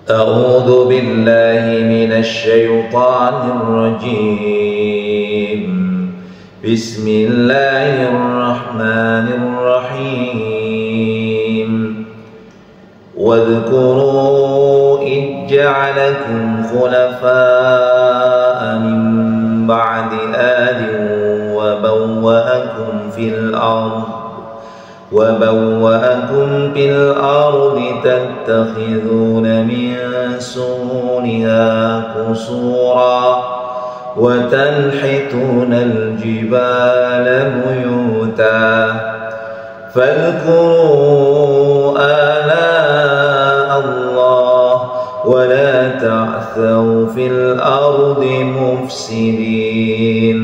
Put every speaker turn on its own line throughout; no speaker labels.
أعوذ بالله من الشيطان الرجيم. بسم الله الرحمن الرحيم. واذكروا إذ جعلكم خلفاء من بعد آد وبوأكم في الأرض تتخذون من سهولها قصورا وتنحتون الجبال بيوتا فاذكروا آلاء الله ولا تعثوا في الأرض مفسدين.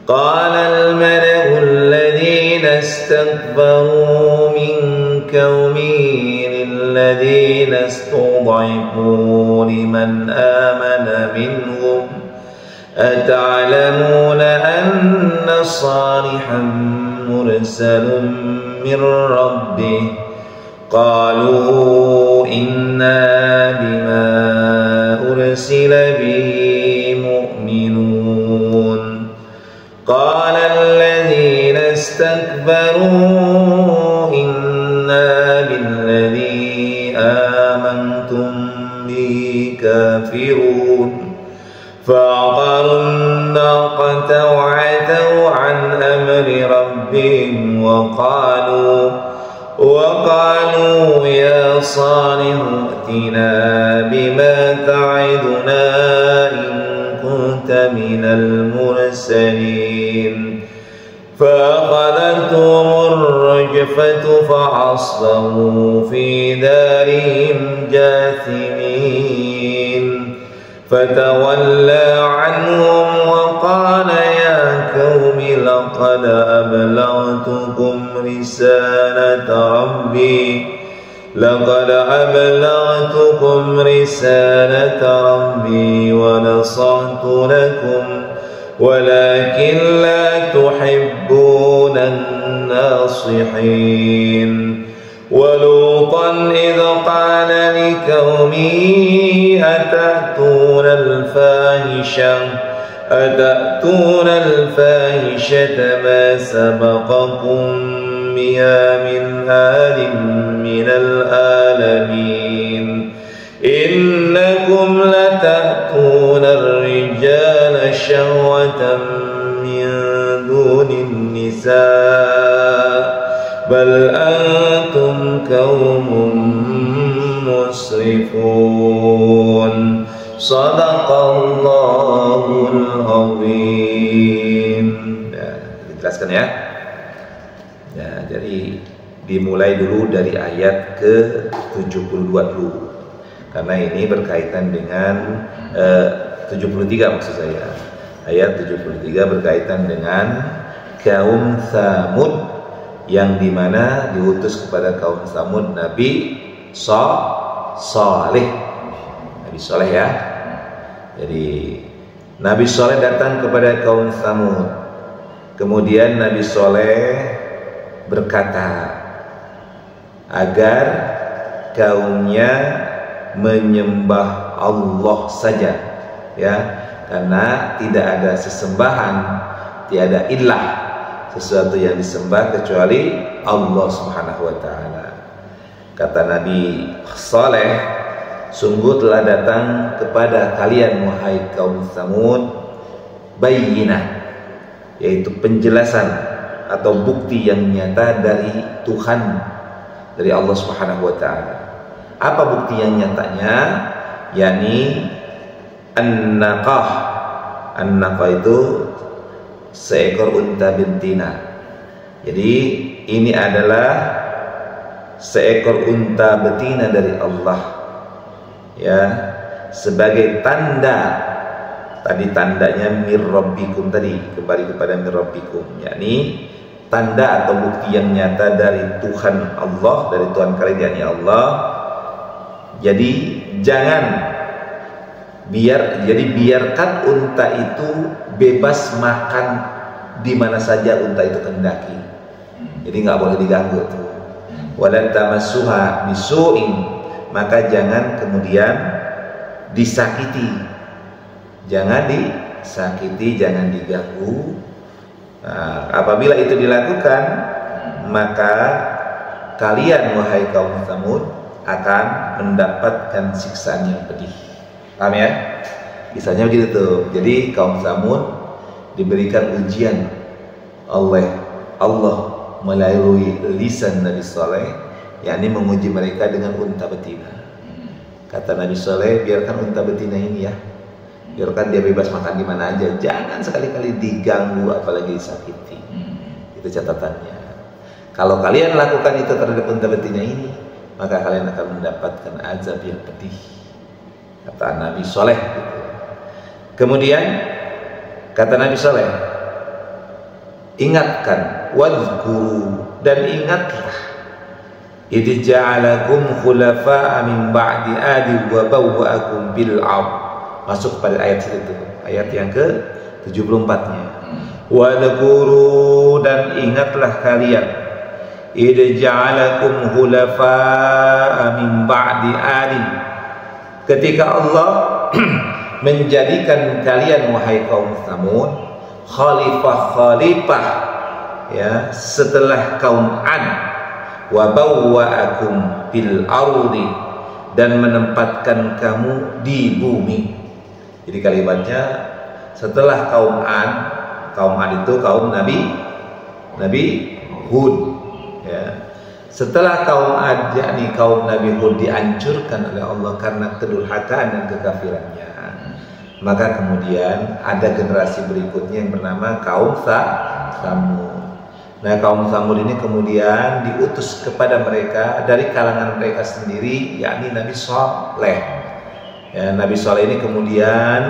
قال الملأ الذين استكبروا من قومه للذين استضعفوا لمن آمن منهم أتعلمون أن صالحا مرسل من ربه قالوا إنا بما أرسل به مؤمنون. قال الذين استكبروا إنا بالذي آمنتم به كافرون. فعقروا الناقة وعتوا عن أمر ربهم وقالوا يا صالح ائتنا بما تعدنا إن كنت من المرسلين. فأخذتهم الرجفة فعصروا في دارهم جاثمين. فتولى عنهم وقال يا قوم لقد أبلغتكم رسالة ربي ونصحت لكم ولكن لا تحبون الناصحين. ولوطا إذ قال لقومه أتأتون الفاحشة ما سبقكم بها من أحد من العالمين إنكم لتأتون الرجال شهوة من دون النساء بل أنتم قوم مسرفون. Sadaqallahul azim. Dijelaskan ya. Ya, jadi dimulai dulu dari ayat ke-72 dulu. Karena ini berkaitan dengan 73 maksud saya. Ayat 73 berkaitan dengan kaum Tsamud yang dimana diutus kepada kaum Tsamud Nabi Saleh. Nabi Saleh ya. Jadi Nabi Saleh datang kepada kaum Tsamud. Kemudian Nabi Saleh berkata agar kaumnya menyembah Allah saja, ya, karena tidak ada sesembahan, tiada ilah sesuatu yang disembah kecuali Allah Subhanahu wa taala. Kata Nabi Saleh, sungguh telah datang kepada kalian wahai kaum Tsamud bayyinah, yaitu penjelasan atau bukti yang nyata dari Tuhan, dari Allah Subhanahu wa taala. Apa bukti yang nyatanya? yakni an-naqah. An-naqah itu seekor unta betina. Jadi ini adalah seekor unta betina dari Allah, ya, sebagai tanda. Tadi tandanya mir rabbikum, tadi kembali kepada mir rabbikum, yakni tanda atau bukti yang nyata dari Tuhan Allah, dari Tuhan kalian yakni Allah. Jadi biarkan unta itu bebas makan di mana saja unta itu kehendaki. Jadi nggak boleh diganggu tuh. Walan tamassuha bisu'in, maka jangan kemudian disakiti, jangan disakiti, jangan diganggu. Nah, apabila itu dilakukan, maka kalian wahai kaum Tsamud akan mendapatkan siksaan yang pedih. Paham ya? Kisahnya begitu tuh. Jadi kaum Tsamud diberikan ujian oleh Allah melalui lisan Nabi Saleh, yakni menguji mereka dengan unta betina. Kata Nabi Saleh, biarkan unta betina ini ya, biarkan dia bebas makan di mana aja, jangan sekali-kali diganggu apalagi disakiti. Itu catatannya. Kalau kalian lakukan itu terhadap unta betina ini, maka kalian akan mendapatkan azab yang pedih, kata Nabi Saleh. Kemudian kata Nabi Saleh, ingatkan, wadhkuru, dan ingatlah, idh ja'alakum khulafa'a min ba'di adi wa bawwa'akum bil ard. Masuk pada ayat itu, ayat yang ke-74-nya. Wadhkuru, dan ingatlah kalian, idh ja'alakum khulafa'a min ba'di adi, ketika Allah menjadikan kalian wahai kaum Tsamud khalifah ya setelah kaum Ad, wa bawwa'akum bil ardi, dan menempatkan kamu di bumi. Jadi kalimatnya setelah kaum Ad itu kaum Nabi Hud ya. Setelah kaum Ad, yakni kaum Nabi Hud, dihancurkan oleh Allah karena kedurhakaan dan kekafirannya, maka kemudian ada generasi berikutnya yang bernama kaum Tsamud. Nah, kaum Tsamud ini kemudian diutus kepada mereka dari kalangan mereka sendiri, yakni Nabi Saleh. Ya, Nabi Saleh ini kemudian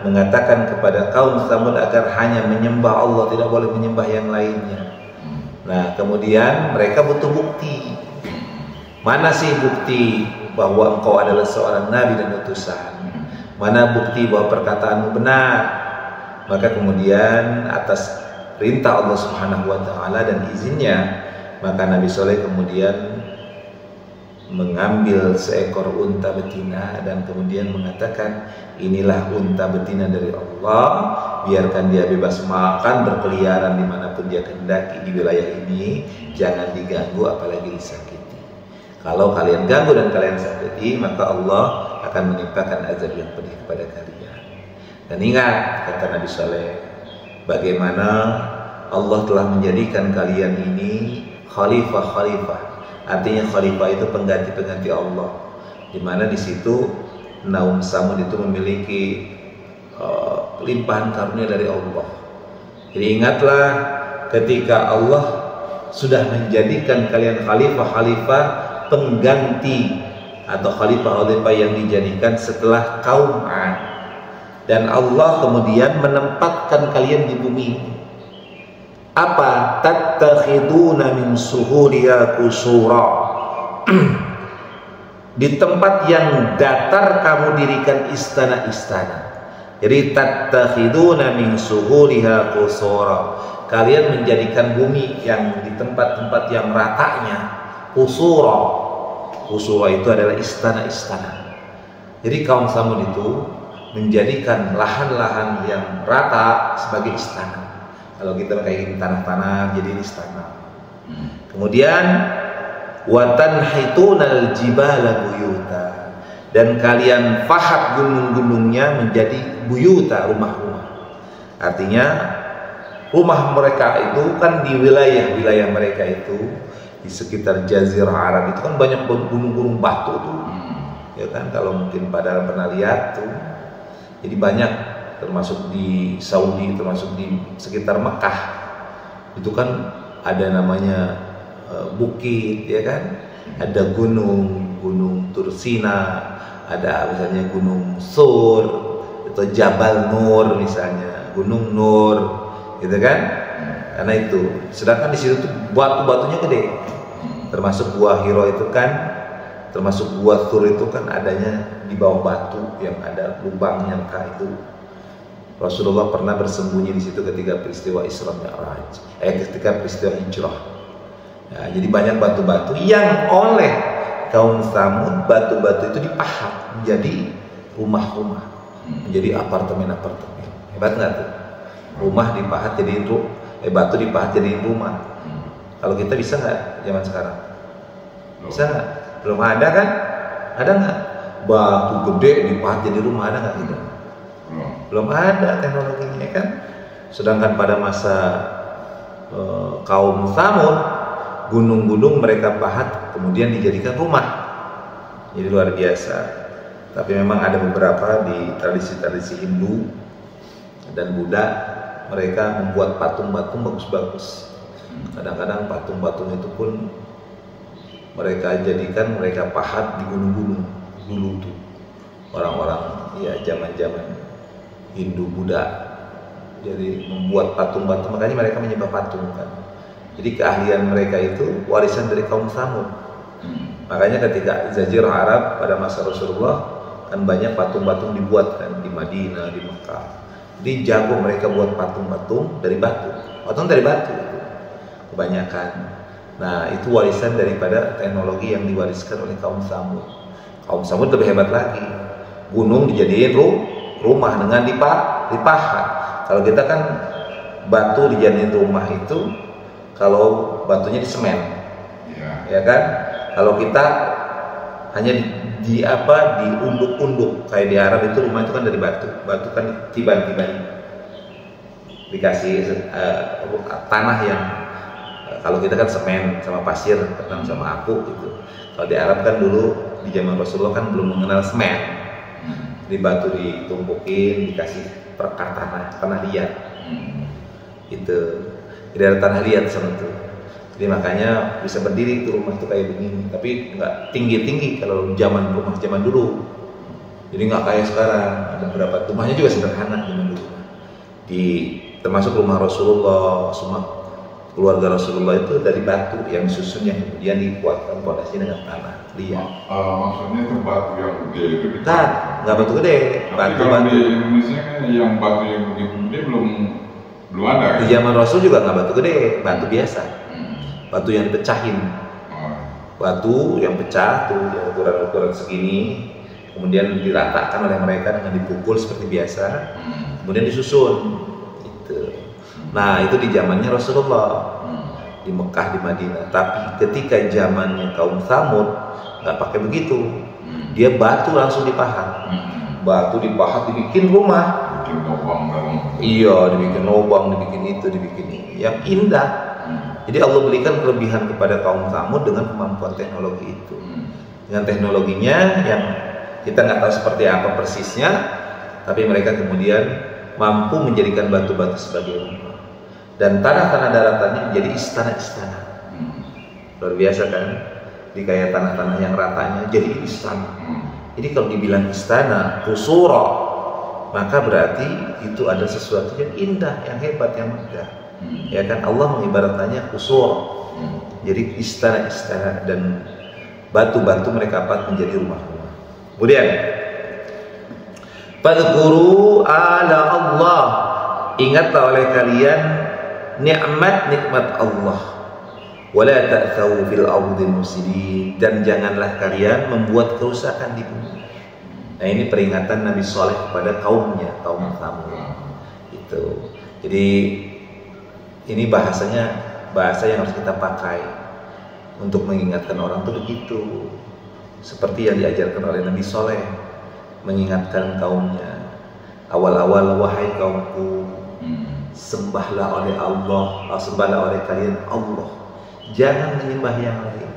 mengatakan kepada kaum Tsamud agar hanya menyembah Allah, tidak boleh menyembah yang lainnya. Nah, kemudian mereka butuh bukti. Mana sih bukti bahwa engkau adalah seorang nabi dan utusan? Mana bukti bahwa perkataanmu benar? Maka kemudian atas perintah Allah Subhanahu wa taala dan izinnya, maka Nabi Saleh kemudian mengambil seekor unta betina dan kemudian mengatakan, inilah unta betina dari Allah, biarkan dia bebas makan, berkeliaran dimanapun dia kehendaki di wilayah ini, jangan diganggu apalagi disakiti. Kalau kalian ganggu dan kalian sakiti, maka Allah akan menimpakan azab yang pedih kepada kalian. Dan ingat, kata Nabi Saleh, bagaimana Allah telah menjadikan kalian ini khalifah. Artinya khalifah itu pengganti Allah, di mana di situ kaum Tsamud itu memiliki limpahan karunia dari Allah. Jadi ingatlah ketika Allah sudah menjadikan kalian khalifah pengganti atau khalifah yang dijadikan setelah kaum Ad, dan Allah kemudian menempatkan kalian di bumi. Apa? Tattakhiduna min suhuriha qusura. Di tempat yang datar kamu dirikan istana-istana. Jadi tattakhiduna min suhuriha qusura, kalian menjadikan bumi yang di tempat-tempat yang ratanya qusura. Qusura itu adalah istana-istana. Jadi kaum Tsamud itu menjadikan lahan-lahan yang rata sebagai istana. Kalau kita kayak tanah-tanah jadi istana. Kemudian watanhitunal jibala buyuta, dan kalian fahat gunung-gunungnya menjadi buyuta, rumah-rumah. Artinya rumah mereka itu kan di wilayah mereka itu di sekitar Jazirah Arab itu kan banyak gunung-gunung batu tuh. Ya kan, kalau mungkin pada pernah lihat tuh. Jadi banyak, termasuk di Saudi, termasuk di sekitar Mekah itu kan ada namanya bukit, ya kan, ada gunung Tursina, ada misalnya gunung Sur atau Jabal Nur misalnya, gunung Nur, gitu kan. Karena itu, sedangkan di situ tuh batu-batunya gede, termasuk gua Hiro itu kan, termasuk gua Tur itu kan adanya di bawah batu yang ada lubangnya itu. Rasulullah pernah bersembunyi di situ ketika peristiwa Isra Mi'raj, ketika peristiwa hijrah. Ya, jadi banyak batu-batu yang oleh kaum Tsamud batu-batu itu dipahat menjadi rumah-rumah, menjadi apartemen-apartemen. Hebat nggak tuh? Rumah dipahat jadi batu dipahat jadi rumah. Kalau kita bisa nggak zaman sekarang? Bisa nggak? Belum ada kan? Ada nggak? Batu gede dipahat jadi rumah, ada nggak gitu? Belum ada teknologinya kan. Sedangkan pada masa kaum Tsamud, gunung-gunung mereka pahat kemudian dijadikan rumah. Jadi luar biasa. Tapi memang ada beberapa di tradisi-tradisi Hindu dan Buddha, mereka membuat patung-patung bagus-bagus. Kadang-kadang patung-patung itu pun mereka jadikan, mereka pahat di gunung-gunung dulu tuh. Orang-orang ya zaman-zaman Hindu Buddha. Jadi membuat patung-patung, makanya mereka menyembah patung kan. Jadi keahlian mereka itu warisan dari kaum Tsamud. Makanya ketika Jazirah Arab pada masa Rasulullah kan banyak patung-patung dibuat kan di Madinah, di Mekah. Jadi jago mereka buat patung-patung dari batu. Patung dari batu itu kebanyakan. Nah, itu warisan daripada teknologi yang diwariskan oleh kaum Tsamud. Kaum Tsamud lebih hebat lagi. Gunung dijadiin rumah dengan dipahat. Kalau kita kan batu dijadiin rumah itu kalau batunya di semen, ya kan? Kalau kita hanya diunduk-unduk kayak di Arab itu rumah itu kan dari batu kan tiban-tiban dikasih tanah yang kalau kita kan semen sama pasir sama aku gitu. Kalau di Arab kan dulu di zaman Rasulullah kan belum mengenal semen, di batu ditumpukin dikasih perkat tanah liat itu. Jadi ada tanah liat sama itu. Jadi makanya bisa berdiri itu rumah itu kayak begini, tapi nggak tinggi-tinggi kalau rumah zaman dulu. Jadi nggak kayak sekarang, ada beberapa rumahnya juga sederhana zaman dulu. Termasuk rumah Rasulullah, semua keluarga Rasulullah itu dari batu yang disusun yang kemudian dikuatkan pondasi dengan tanah liat.
Maksudnya itu batu yang gede itu?
Nggak batu gede, batu.
Di Indonesia kan yang batu yang begitu gede belum ada kan?
Di zaman Rasul juga nggak batu gede, batu biasa. Batu yang dipecahin, batu yang pecah tuh yang ukuran segini, kemudian diratakan oleh mereka dengan dipukul seperti biasa, kemudian disusun. Gitu. Nah itu di zamannya Rasulullah di Mekah di Madinah. Tapi ketika zamannya kaum Tsamud nggak pakai begitu, dia batu langsung dipahat, batu dipahat dibikin rumah.
Bikin lubang dalam.
Iya, dibikin lubang, dibikin itu, dibikin ini, yang indah. Jadi Allah berikan kelebihan kepada kaum Tsamud dengan kemampuan teknologi itu. Dengan teknologinya yang kita nggak tahu seperti apa persisnya, tapi mereka kemudian mampu menjadikan batu-batu sebagai rumah. Dan tanah-tanah daratannya menjadi istana-istana. Luar biasa kan? Di kayak tanah-tanah yang ratanya jadi istana. Jadi kalau dibilang istana, qusura, maka berarti itu ada sesuatu yang indah, yang hebat, yang megah. Ya kan Allah mengibaratkannya qusur. Jadi istana-istana dan batu-batu mereka buat menjadi rumah-rumah. Kemudian fadhkuru ala Allah, ingatlah oleh kalian nikmat Allah. Wala ta'thaw fil ardi mufsidin, dan janganlah kalian membuat kerusakan di bumi. Nah ini peringatan Nabi Saleh kepada kaumnya, kaum Tsamud. Itu. Jadi ini bahasa yang harus kita pakai untuk mengingatkan orang tuh begitu. Seperti yang diajarkan oleh Nabi Saleh, mengingatkan kaumnya. Awal-awal wahai kaumku, sembahlah oleh Allah, sembahlah oleh kalian Allah. Jangan menyembah yang lain.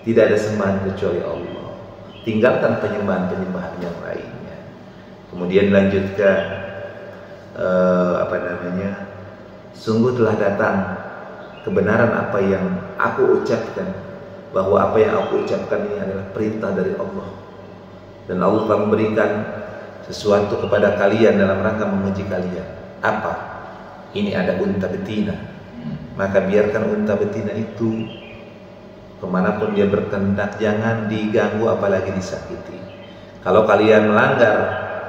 Tidak ada sembahan kecuali Allah. Tinggalkan penyembahan-penyembahan yang lainnya. Kemudian lanjutkan sungguh telah datang kebenaran apa yang aku ucapkan, bahwa apa yang aku ucapkan ini adalah perintah dari Allah, dan Allah telah memberikan sesuatu kepada kalian dalam rangka menguji kalian. Apa? Ini ada unta betina, maka biarkan unta betina itu kemanapun dia berkehendak, jangan diganggu apalagi disakiti. Kalau kalian melanggar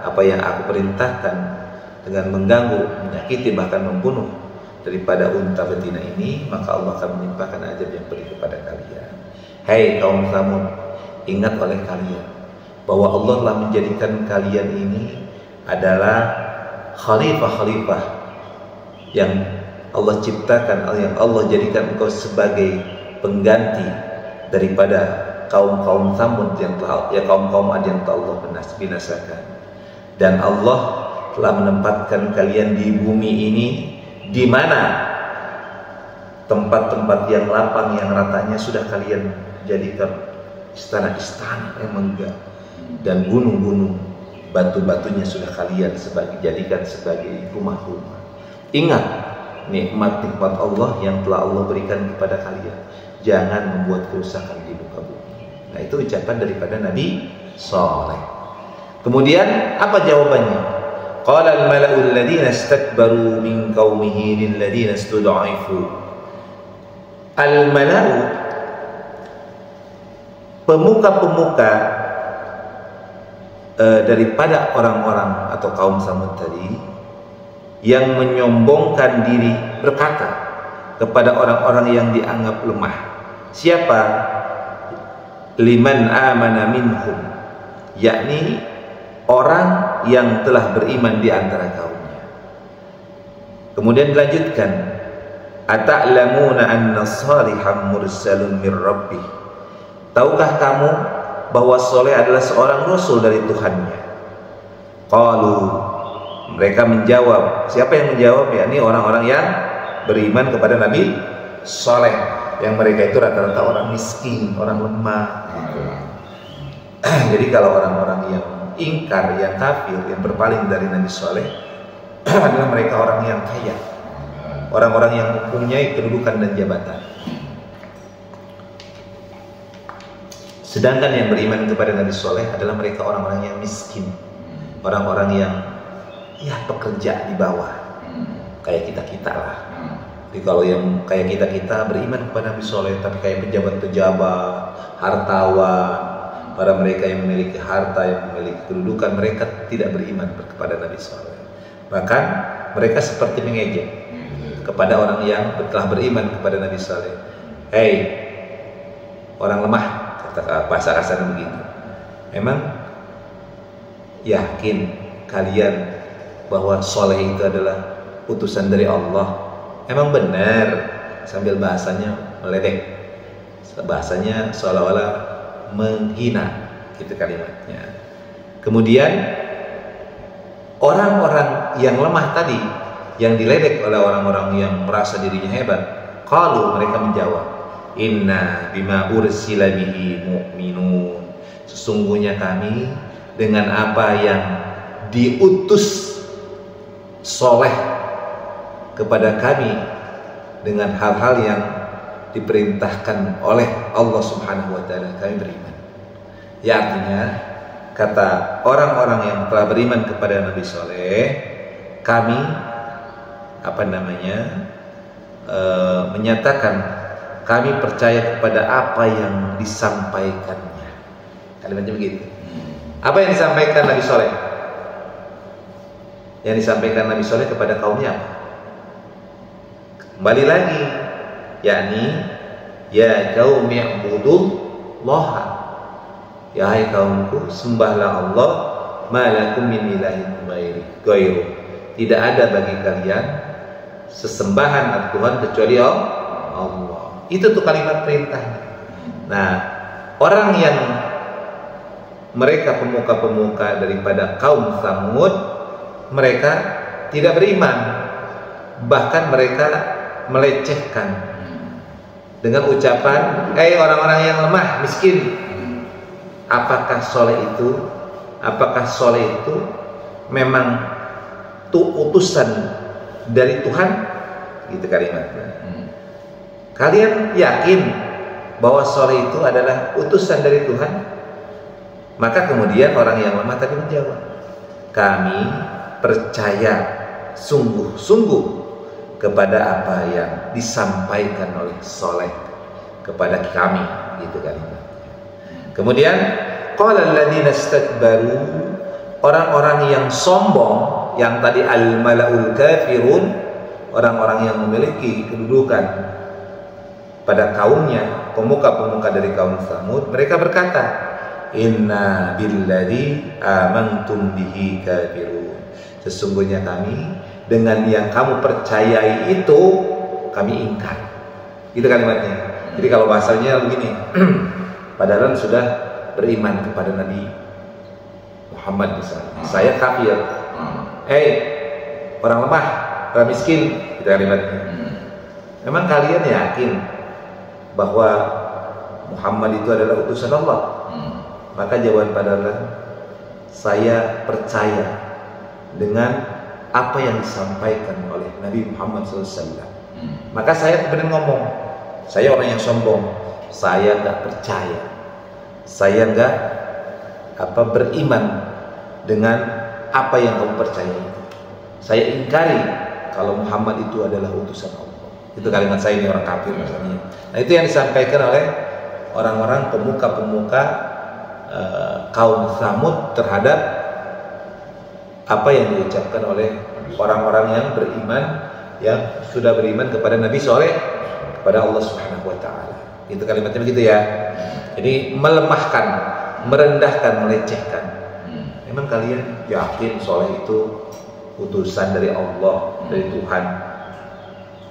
apa yang aku perintahkan dengan mengganggu, menyakiti, bahkan membunuh daripada unta betina ini, maka Allah akan menimpakan azab yang pedih kepada kalian. Hai kaum Tsamud, ingat oleh kalian bahwa Allah telah menjadikan kalian ini adalah khalifah-khalifah yang Allah ciptakan, yang Allah jadikan engkau sebagai pengganti daripada kaum-kaum Tsamud yang telah, ya kaum-kaum Ad yang telah Allah binasakan. Dan Allah telah menempatkan kalian di bumi ini, di mana tempat-tempat yang lapang, yang ratanya sudah kalian jadikan istana-istana yang megah, dan gunung-gunung batu-batunya sudah kalian jadikan sebagai rumah-rumah. Ingat nikmat-nikmat Allah yang telah Allah berikan kepada kalian. Jangan membuat kerusakan di muka bumi. Nah, itu ucapan daripada Nabi Saleh. Kemudian apa jawabannya? Qala al-mala'u alladziina istakbaru min qaumihi lil ladziina istud'ifu. Al-mala'u, pemuka-pemuka daripada orang-orang atau kaum Tsamud tadi, yang menyombongkan diri berkata kepada orang-orang yang dianggap lemah. Siapa? Liman amana minhum, yakni orang yang telah beriman di antara kaumnya. Kemudian dilanjutkan, ata'lamuna anna Shalihan mursalun mir rabbih. Tahukah kamu bahwa Saleh adalah seorang rasul dari Tuhannya? Qalu, mereka menjawab. Siapa yang menjawab? Yakni orang-orang yang beriman kepada Nabi Saleh, yang mereka itu rata-rata orang miskin, orang lemah. Jadi kalau orang-orang yang ingkar, yang kafir, yang berpaling dari Nabi Saleh adalah mereka orang yang kaya, orang-orang yang mempunyai kedudukan dan jabatan. Sedangkan yang beriman kepada Nabi Saleh adalah mereka orang-orang yang miskin, orang-orang yang ya pekerja di bawah, kayak kita-kita lah. Jadi kalau yang kayak kita-kita beriman kepada Nabi Saleh, tapi kayak pejabat-pejabat, hartawan, para mereka yang memiliki harta, yang memiliki kedudukan, mereka tidak beriman kepada Nabi Saleh. Bahkan mereka seperti mengejek kepada orang yang telah beriman kepada Nabi Saleh. Hei, orang lemah, kata bahasa kasar begitu. Emang yakin kalian bahwa Saleh itu adalah utusan dari Allah? Emang benar? Sambil bahasanya meledek, bahasanya seolah-olah menghina, gitu kalimatnya. Kemudian orang-orang yang lemah tadi, yang diledek oleh orang-orang yang merasa dirinya hebat, qalu, mereka menjawab, inna bima ursila bihi mu'minun. Sesungguhnya kami dengan apa yang diutus Saleh kepada kami, dengan hal-hal yang diperintahkan oleh Allah Subhanahu wa taala, kami beriman. Ya, artinya kata orang-orang yang telah beriman kepada Nabi Saleh, kami menyatakan kami percaya kepada apa yang disampaikannya. Kalimatnya begitu. Apa yang disampaikan Nabi Saleh? Yang disampaikan Nabi Saleh kepada kaumnya apa? Kembali lagi, yakni ya qaumi ibudullaha, ya hai kaumku, sembahlah Allah, malakum min ilahin ghairu. Tidak ada bagi kalian sesembahan atau Tuhan kecuali Allah. Itu tuh kalimat perintahnya. Nah, orang yang mereka pemuka-pemuka daripada kaum Tsamud, mereka tidak beriman, bahkan mereka melecehkan dengan ucapan, orang-orang yang lemah, miskin. Apakah Saleh itu memang utusan dari Tuhan? Gitu kalimatnya. Kalian yakin bahwa Saleh itu adalah utusan dari Tuhan? Maka kemudian orang yang lemah tadi menjawab, kami percaya sungguh-sungguh kepada apa yang disampaikan oleh Saleh kepada kami, gitu kalimatnya. Kemudian qala alladziina istakbaru, orang-orang yang sombong, yang tadi al-mala'ul kafirun, orang-orang yang memiliki kedudukan pada kaumnya, pemuka-pemuka dari kaum Tsamud, mereka berkata, inna billadzi amantum bihi kafirun. Sesungguhnya kami dengan yang kamu percayai itu kami ingkar. Itu kalimatnya. Jadi kalau bahasanya begini, padahal sudah beriman kepada Nabi Muhammad misalnya, saya kafir, orang lemah, orang miskin, itu kalimatnya. Memang kalian yakin bahwa Muhammad itu adalah utusan Allah? Maka jawaban padahal saya percaya dengan apa yang disampaikan oleh Nabi Muhammad SAW. Maka saya kemudian ngomong, saya orang yang sombong, saya nggak percaya, saya nggak beriman dengan apa yang kamu percaya itu. Saya ingkari kalau Muhammad itu adalah utusan Allah. Itu kalimat saya, ini orang kafir misalnya. Nah itu yang disampaikan oleh orang-orang pemuka-pemuka kaum Tsamud terhadap apa yang diucapkan oleh orang-orang yang beriman, yang sudah beriman kepada Nabi Soleh, kepada Allah Subhanahu wa Ta'ala. Itu kalimatnya begitu ya. Jadi melemahkan, merendahkan, melecehkan. Memang kalian yakin Soleh itu utusan dari Allah, dari Tuhan?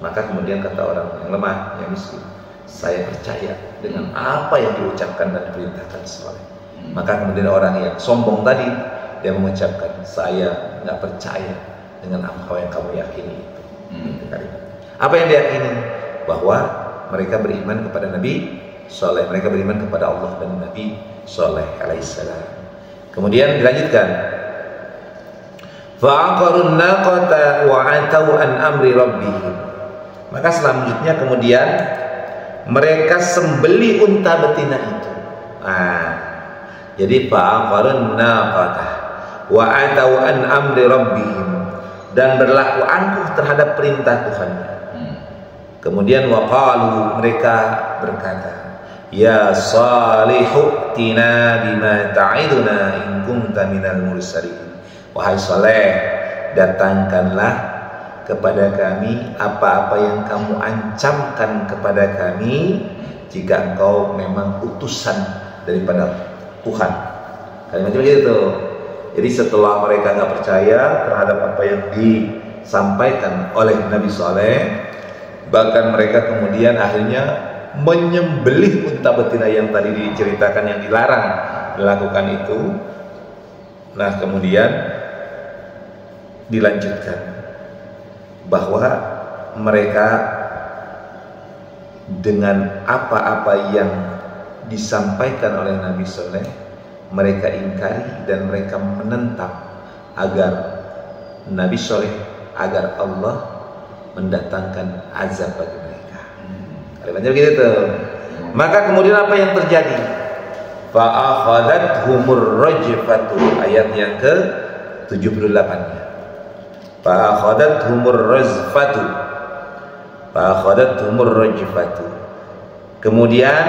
Maka kemudian kata orang yang lemah, yang miskin, saya percaya dengan apa yang diucapkan dan diperintahkan Soleh. Maka kemudian orang yang sombong tadi, dia mengucapkan, saya nggak percaya dengan apa yang kamu yakini itu. Apa yang diyakini? Bahwa mereka beriman kepada Nabi Soleh, mereka beriman kepada Allah dan Nabi Soleh alaihissalam. Kemudian dilanjutkan, fa'aqarun naqata wa atau an amri rabbihim. Maka selanjutnya kemudian mereka sembeli unta betina itu. Jadi fa'aqarun naqata wa atau an amri rabbihim, dan berlaku angkuh terhadap perintah Tuhannya. Kemudian waqalu, mereka berkata, ya Salihu tina bima ta'iduna in kunta minal mursalin. Wahai Saleh, datangkanlah kepada kami apa-apa yang kamu ancamkan kepada kami jika engkau memang utusan daripada Tuhan. Kalimatnya begitu. Jadi setelah mereka nggak percaya terhadap apa yang disampaikan oleh Nabi Saleh, bahkan mereka kemudian akhirnya menyembelih unta betina yang tadi diceritakan, yang dilarang melakukan itu. Nah kemudian dilanjutkan bahwa mereka dengan apa-apa yang disampaikan oleh Nabi Saleh, mereka ingkari dan mereka menentang agar Nabi Saleh, agar Allah mendatangkan azab bagi mereka. Kalimatnya begitu tuh. Maka kemudian apa yang terjadi? Fa'akhadathumur rajfatu, ayat yang ke 78-nya. Fa'akhadathumur rajfatu, fa'akhadathumur rajfatu. Kemudian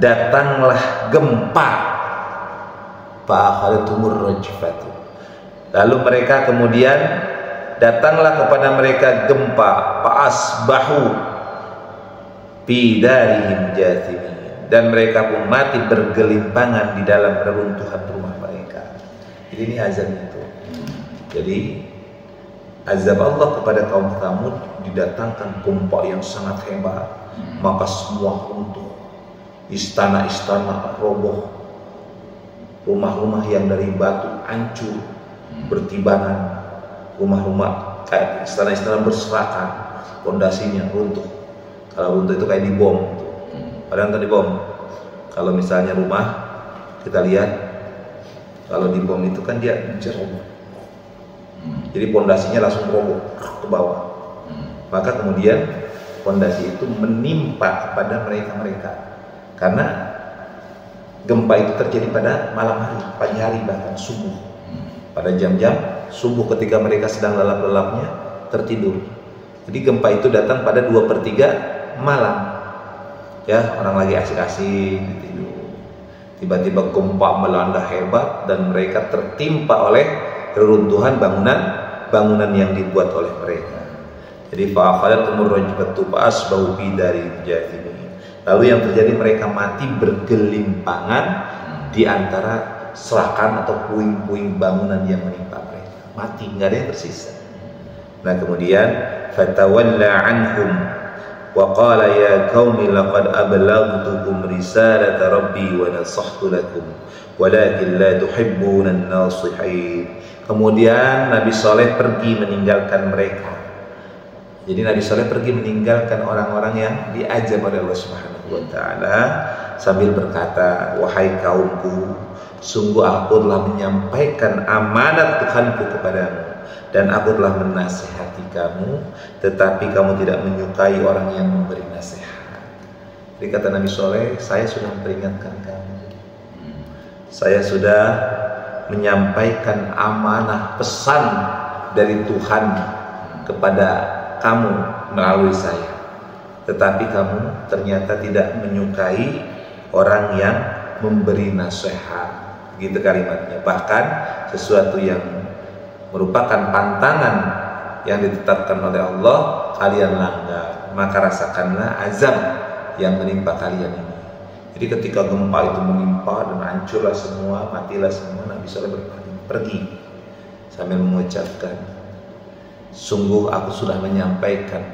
datanglah gempa. Fa'akhadathumur rajfatu. Lalu mereka kemudian datanglah kepada mereka gempa, fa'asbahu fi darihim jathimin, dan mereka pun mati bergelimpangan di dalam reruntuhan rumah mereka. Jadi ini azab itu. Jadi azab Allah kepada kaum Tsamud didatangkan gempa yang sangat hebat, maka semua runtuh, istana-istana roboh, rumah-rumah yang dari batu hancur bertibangan, rumah-rumah istana-istana berserakan, pondasinya runtuh. Kalau runtuh itu kayak dibom. Padahal kan dibom. Kalau misalnya rumah kita lihat, kalau dibom itu kan dia roboh. Jadi pondasinya langsung roboh ke bawah. Maka kemudian pondasi itu menimpa kepada mereka-mereka. Karena gempa itu terjadi pada malam hari, pagi hari, bahkan subuh. Pada jam-jam subuh ketika mereka sedang lelap-lelapnya tertidur. Jadi gempa itu datang pada 2/3 malam. Ya, orang lagi asik-asik tidur. Tiba-tiba gempa melanda hebat dan mereka tertimpa oleh reruntuhan bangunan yang dibuat oleh mereka. Jadi fa'akhadathumur rajfatu fa'asbahu fi darihim jathimin. Lalu yang terjadi, mereka mati bergelimpangan di antara serakan atau puing-puing bangunan yang menimpa mereka. Mati, nggak ada yang tersisa. Nah kemudian fatawalla anhum wa qala ya qaumi laqad ablaghtukum risalata rabbi wa nasahtu lakum walakin la tuhibbuna an-nasihin. Kemudian Nabi Saleh pergi meninggalkan mereka. Jadi Nabi Saleh pergi meninggalkan orang-orang yang diajab oleh Allah Subhanahu wa taala sambil berkata, wahai kaumku, sungguh aku telah menyampaikan amanat Tuhanku kepadamu dan aku telah menasihati kamu, tetapi kamu tidak menyukai orang yang memberi nasihat. Jadi kata Nabi Saleh, saya sudah memperingatkan kamu, saya sudah menyampaikan amanah pesan dari Tuhan kepada kamu melalui saya, tetapi kamu ternyata tidak menyukai orang yang memberi nasihat. Gitu kalimatnya. Bahkan sesuatu yang merupakan pantangan yang ditetapkan oleh Allah kalian langgar, maka rasakanlah azab yang menimpa kalian ini. Jadi ketika gempa itu menimpa dan hancurlah semua, matilah semua, Nabi Saleh berpaling pergi sambil mengucapkan, sungguh aku sudah menyampaikan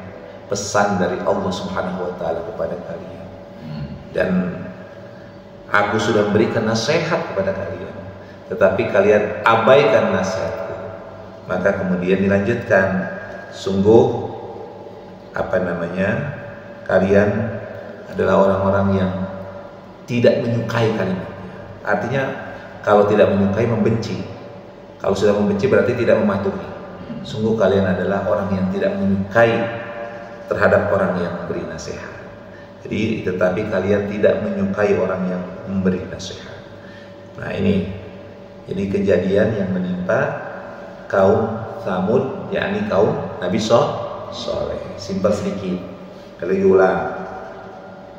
pesan dari Allah Subhanahu wa taala kepada kalian, dan aku sudah memberikan nasihat kepada kalian, tetapi kalian abaikan nasihatku. Maka kemudian dilanjutkan, sungguh kalian adalah orang-orang yang tidak menyukai kalimatnya. Artinya kalau tidak menyukai, membenci. Kalau sudah membenci berarti tidak mematuhi. Sungguh kalian adalah orang yang tidak menyukai terhadap orang yang memberi nasihat. Jadi tetapi kalian tidak menyukai orang yang memberi nasihat. Nah ini jadi kejadian yang menimpa kaum Tsamud, yakni kaum Nabi Saleh. Simpel sedikit. Kalau diulang,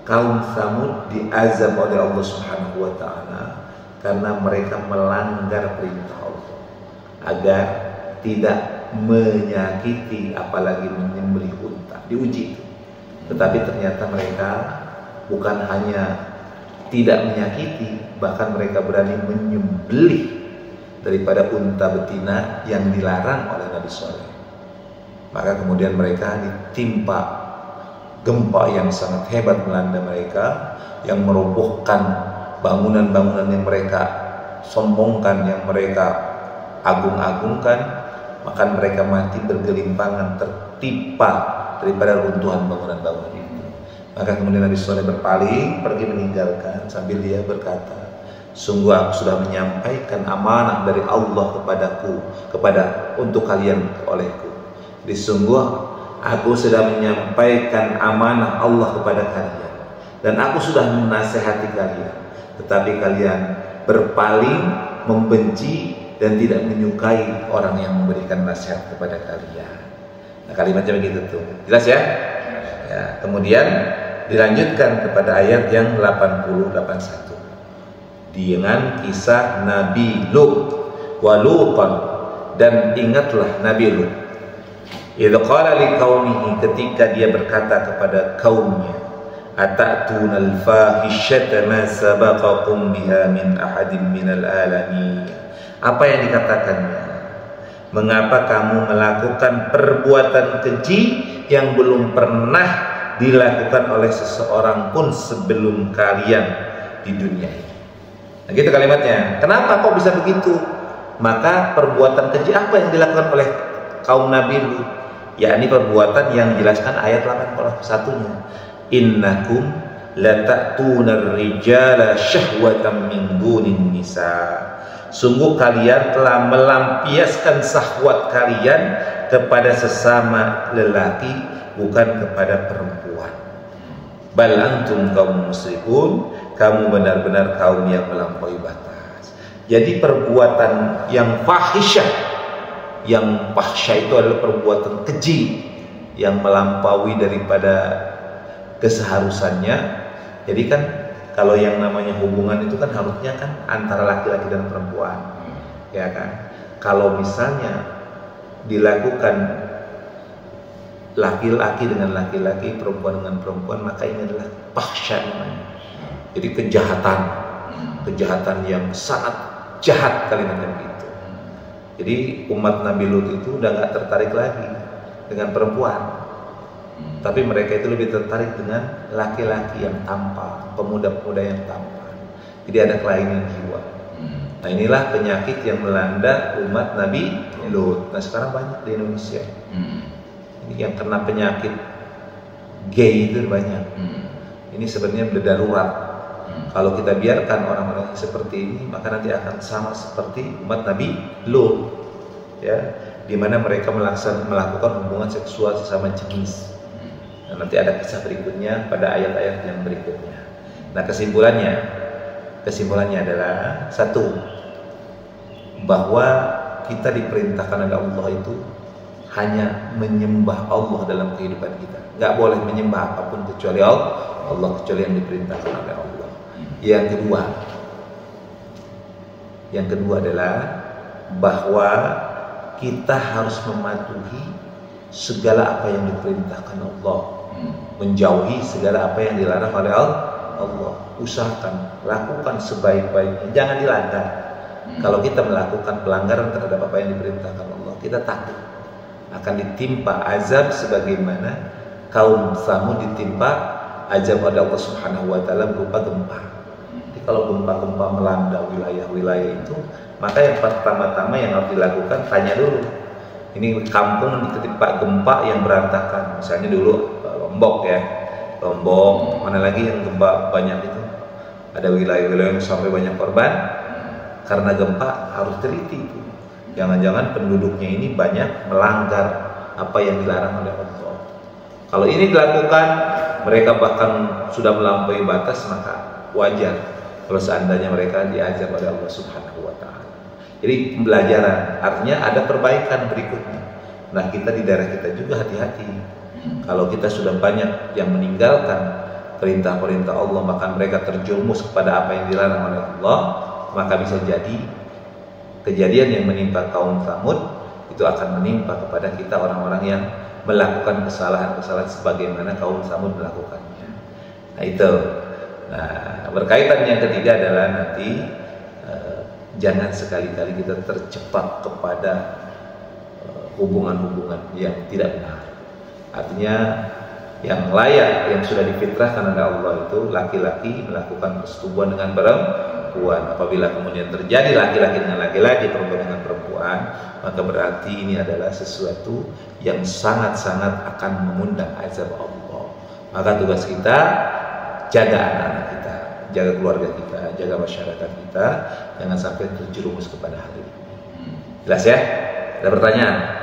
kaum Tsamud diazab oleh Allah Subhanahu wa taala karena mereka melanggar perintah Allah agar tidak menyakiti apalagi menyembelih unta, diuji. Tetapi ternyata mereka bukan hanya tidak menyakiti, bahkan mereka berani menyembelih daripada unta betina yang dilarang oleh Nabi Saleh. Maka kemudian mereka ditimpa gempa yang sangat hebat melanda mereka, yang merobohkan bangunan-bangunan yang mereka sombongkan, yang mereka agung-agungkan. Maka mereka mati bergelimpangan, tertimpa daripada runtuhan bangunan-bangunan itu. Maka kemudian Nabi Saleh berpaling, pergi meninggalkan sambil dia berkata, sungguh aku sudah menyampaikan amanah dari Allah untuk kalian olehku. Jadi sungguh aku sudah menyampaikan amanah Allah kepada kalian dan aku sudah menasehati kalian, tetapi kalian berpaling, membenci dan tidak menyukai orang yang memberikan nasihat kepada kalian. Nah kalimatnya begitu tuh, jelas ya? Ya, kemudian dilanjutkan kepada ayat yang 80-81 dengan kisah Nabi Lut wa Lutan, dan ingatlah Nabi Lut. Idz qala liqaumihi, ketika dia berkata kepada kaumnya, atatuna al-fahisyata ma sabaqakum biha min ahadin minal alamin. Apa yang dikatakannya? Mengapa kamu melakukan perbuatan keji yang belum pernah dilakukan oleh seseorang pun sebelum kalian di dunia ini? Nah gitu kalimatnya. Kenapa kok bisa begitu? Maka perbuatan keji apa yang dilakukan oleh kaum Nabi Lut? Yakni perbuatan yang dijelaskan ayat 81-nya. Innakum lata'tunar rijala syahwatan min dunin nisa. Sungguh kalian telah melampiaskan syahwat kalian kepada sesama lelaki, bukan kepada perempuan. Bal antum kaum musyrikun, kamu benar-benar kaum yang melampaui batas. Jadi perbuatan yang fahisyah, yang fahsyah itu adalah perbuatan keji yang melampaui daripada keseharusannya. Jadi kan kalau yang namanya hubungan itu kan harusnya kan antara laki-laki dan perempuan, ya kan? Kalau misalnya dilakukan laki-laki dengan laki-laki, perempuan dengan perempuan, maka ini adalah fahsyah namanya. Jadi kejahatan kejahatan yang sangat jahat kalimatnya begitu. Jadi umat Nabi Lut itu udah nggak tertarik lagi dengan perempuan, tapi mereka itu lebih tertarik dengan laki-laki yang tampan, pemuda-pemuda yang tampan. Jadi ada kelainan jiwa. Nah inilah penyakit yang melanda umat Nabi Lut. Nah sekarang banyak di Indonesia. Ini yang kena penyakit gay itu banyak. Ini sebenarnya darurat. Kalau kita biarkan orang-orang seperti ini, maka nanti akan sama seperti umat Nabi Lut, ya, di mana mereka melakukan hubungan seksual sesama jenis. Nah, nanti ada kisah berikutnya pada ayat-ayat yang berikutnya. Nah kesimpulannya adalah satu, bahwa kita diperintahkan oleh Allah itu hanya menyembah Allah dalam kehidupan kita. Nggak boleh menyembah apapun kecuali Allah, kecuali yang diperintahkan oleh Allah. Yang kedua adalah bahwa kita harus mematuhi segala apa yang diperintahkan Allah, menjauhi segala apa yang dilarang oleh Allah. Usahakan, lakukan sebaik-baiknya, jangan dilanggar. Kalau kita melakukan pelanggaran terhadap apa yang diperintahkan Allah, kita takut akan ditimpa azab sebagaimana kaum Tsamud ditimpa azab oleh Allah Subhanahu wa taala berupa gempa. Jadi kalau gempa-gempa melanda wilayah-wilayah itu, maka yang pertama-tama yang harus dilakukan, tanya dulu. Ini kampung ditimpa gempa yang berantakan. Misalnya dulu Lombok ya. Lombok, mana lagi yang gempa banyak itu? Ada wilayah-wilayah yang sampai banyak korban karena gempa, harus teliti itu. Jangan-jangan penduduknya ini banyak melanggar apa yang dilarang oleh Allah. Kalau ini dilakukan, mereka bahkan sudah melampaui batas, maka wajar kalau seandainya mereka diajar oleh Allah Subhanahu wa taala. Jadi pembelajaran, artinya ada perbaikan berikutnya. Nah, kita di daerah kita juga hati-hati. Kalau kita sudah banyak yang meninggalkan perintah-perintah Allah, bahkan mereka terjerumus kepada apa yang dilarang oleh Allah, maka bisa jadi kejadian yang menimpa kaum Tsamud itu akan menimpa kepada kita orang-orang yang melakukan kesalahan-kesalahan sebagaimana kaum Tsamud melakukannya. Nah itu. Nah, berkaitan yang ketiga adalah nanti jangan sekali-kali kita terjebak kepada hubungan-hubungan yang tidak benar. Artinya yang layak, yang sudah difitrahkan oleh Allah itu laki-laki melakukan persetubuhan dengan perempuan. Apabila kemudian terjadi laki-laki dengan laki-laki, perempuan dengan perempuan, maka berarti ini adalah sesuatu yang sangat-sangat akan mengundang azab Allah. Maka tugas kita jaga anak-anak kita, jaga keluarga kita, jaga masyarakat kita, jangan sampai terjerumus kepada hal ini. Jelas ya? Ada pertanyaan?